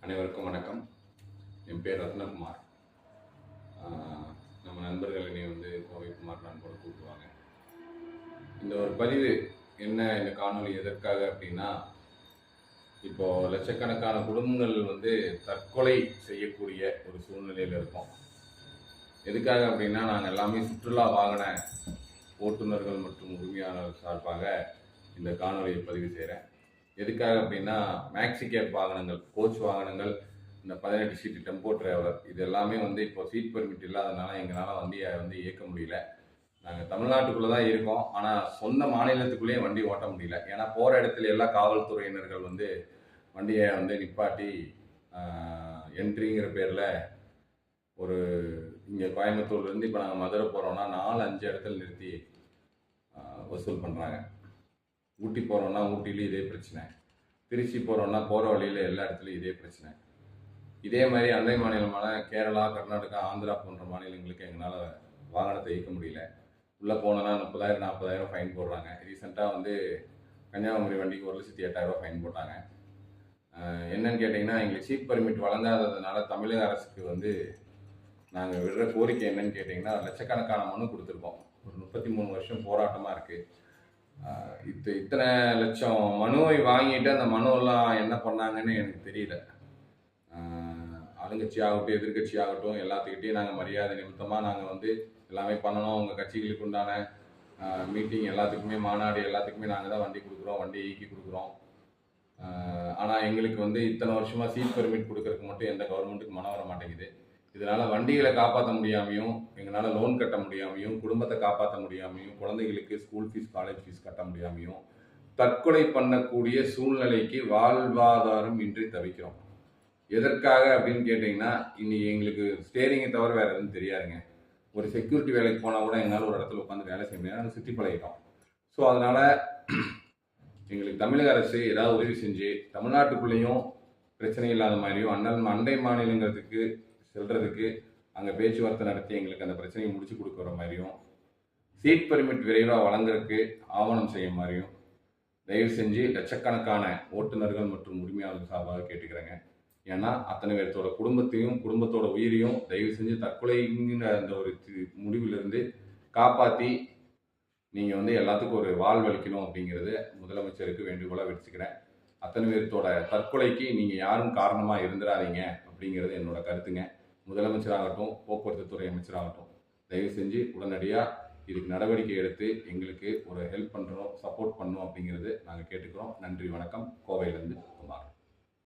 அனைவருக்கும் வணக்கம். என் பேர் ரத்னகுமார். நம்ம நண்பர்கள் என்னை கோவை குமார் நண்போடு கூப்பிடுவாங்க. இந்த ஒரு பதிவு என்ன, இந்த காணொலி எதற்காக அப்படின்னா, இப்போது லட்சக்கணக்கான குடும்பங்கள் தற்கொலை செய்யக்கூடிய ஒரு சூழ்நிலையில் இருக்கோம். எதுக்காக அப்படின்னா, நாங்கள் எல்லாமே சுற்றுலா வாகன ஓட்டுநர்கள் மற்றும் உரிமையாளர்கள் சார்பாக இந்த காணொலியை பதிவு செய்கிறேன். எதுக்காக அப்படின்னா, மேக்ஸி கேப் வாகனங்கள், கோச் வாகனங்கள், இந்த 18 சீட்டு டெம்போ டிரைவர், இது எல்லாமே இப்போ சீட் பெர்மிட் இல்லாதனால எங்களால் வண்டியை இயக்க முடியல. நாங்கள் தமிழ்நாட்டுக்குள்ளே தான் இருக்கோம், ஆனால் சொந்த மாநிலத்துக்குள்ளேயே வண்டி ஓட்ட முடியல. ஏன்னா போகிற இடத்துல எல்லாம் காவல்துறையினர்கள் வண்டியை நிப்பாட்டி என்ட்ரிங்கிற பேரில் ஒரு இங்கே கோயம்புத்தூர்லேருந்து இப்போ நாங்கள் மதுரை போகிறோன்னா 4-5 இடத்துல நிறுத்தி வசூல் பண்ணுறாங்க. ஊட்டி போகிறோன்னா ஊட்டிலையும் இதே பிரச்சனை, திருச்சி போகிறோன்னா போகிற வழியில் எல்லா இடத்துலையும் இதே பிரச்சனை. இதே மாதிரி அண்டை மாநிலமான கேரளா, கர்நாடகா, ஆந்திரா போன்ற மாநிலங்களுக்கு எங்களால் வாகனத்தை இயக்க முடியல. உள்ளே போனோன்னா 30,000-40,000 ஃபைன் போடுறாங்க. ரீசெண்டாக கன்னியாகுமரி வண்டிக்கு 1,08,000 ஃபைன் போட்டாங்க. என்னன்னு கேட்டிங்கன்னா, எங்களுக்கு சீட் பர்மிட் வழங்காததுனால தமிழக அரசுக்கு நாங்கள் விடுற கோரிக்கை என்னன்னு கேட்டிங்கன்னா, லட்சக்கணக்கான மனு கொடுத்துருக்கோம். ஒரு 33 வருஷம் போராட்டமாக இருக்குது. இத்தனை லட்சம் மனுவை வாங்கிட்டு அந்த மனுவெல்லாம் என்ன பண்ணாங்கன்னு எனக்கு தெரியல. ஆளுங்கட்சி ஆகட்டும், எதிர்கட்சி ஆகட்டும், எல்லாத்துக்கிட்டையும் நாங்கள் மரியாதை நிமித்தமாக நாங்கள் எல்லாமே பண்ணணும். உங்கள் கட்சிகளுக்கு உண்டான மீட்டிங் எல்லாத்துக்குமே, மாநாடு எல்லாத்துக்குமே நாங்கள் தான் வண்டி கொடுக்குறோம், வண்டி இயக்கி கொடுக்குறோம். ஆனால் எங்களுக்கு இத்தனை வருஷமாக சீட் பெர்மிட் கொடுக்கறதுக்கு மட்டும் எந்த கவர்மெண்ட்டுக்கு மனம் வர மாட்டேங்குது. இதனால் வண்டிகளை காப்பாற்ற முடியாமையும், எங்களால் லோன் கட்ட முடியாமையும், குடும்பத்தை காப்பாற்ற முடியாமையும், குழந்தைகளுக்கு ஸ்கூல் ஃபீஸ், காலேஜ் ஃபீஸ் கட்ட முடியாமையும், தற்கொலை பண்ணக்கூடிய சூழ்நிலைக்கு வாழ்வாதாரம் இன்றி தவிக்கிறோம். எதற்காக அப்படின்னு கேட்டிங்கன்னா, இன்னைக்கு எங்களுக்கு ஸ்டேரிங்கை தவிர வேறு எதுவும் தெரியாதுங்க. ஒரு செக்யூரிட்டி வேலைக்கு போனால் கூட எங்களால் ஒரு இடத்துல உட்காந்து வேலை செய்ய முடியாது, நாங்கள் சுற்றி பழகிட்டோம். ஸோ அதனால் எங்களுக்கு தமிழக அரசு ஏதாவது உதவி செஞ்சு தமிழ்நாட்டுக்குள்ளேயும் பிரச்சனை இல்லாத மாதிரியும், அண்டை மாநிலங்களுக்கு செல்றதுக்கு அங்கே பேச்சுவார்த்தை நடத்தி எங்களுக்கு அந்த பிரச்சனையை முடிச்சு கொடுக்குற மாதிரியும், சீட் பெர்மிட் விரைவாக வழங்குறதுக்கு ஆவணம் செய்ய மாதிரியும் தயவு செஞ்சு லட்சக்கணக்கான ஓட்டுநர்கள் மற்றும் உரிமையாளர்கள் சார்பாக கேட்டுக்கிறேங்க. ஏன்னா அத்தனை பேர்த்தோட குடும்பத்தையும், குடும்பத்தோட உயிரையும் தயவு செஞ்சு தற்கொலைங்கிற அந்த ஒரு முடிவிலிருந்து காப்பாற்றி நீங்கள் எல்லாத்துக்கும் ஒரு வாழ்வளிக்கணும் அப்படிங்கிறது முதலமைச்சருக்கு வேண்டுகோளாக வச்சுக்கிறேன். அத்தனை பேர்த்தோட தற்கொலைக்கு நீங்கள் யாரும் காரணமாக இருந்துடாதீங்க அப்படிங்கிறது என்னோட கருத்துங்க. முதலமைச்சராகட்டும், போக்குவரத்து துறை அமைச்சராகட்டும், தயவு செஞ்சு உடனடியாக இதுக்கு நடவடிக்கை எடுத்து எங்களுக்கு ஒரு ஹெல்ப் பண்ணுறோம், சப்போர்ட் பண்ணணும் அப்படிங்கிறது நாங்கள் கேட்டுக்கிறோம். நன்றி, வணக்கம். கோவையிலேருந்து குமார்.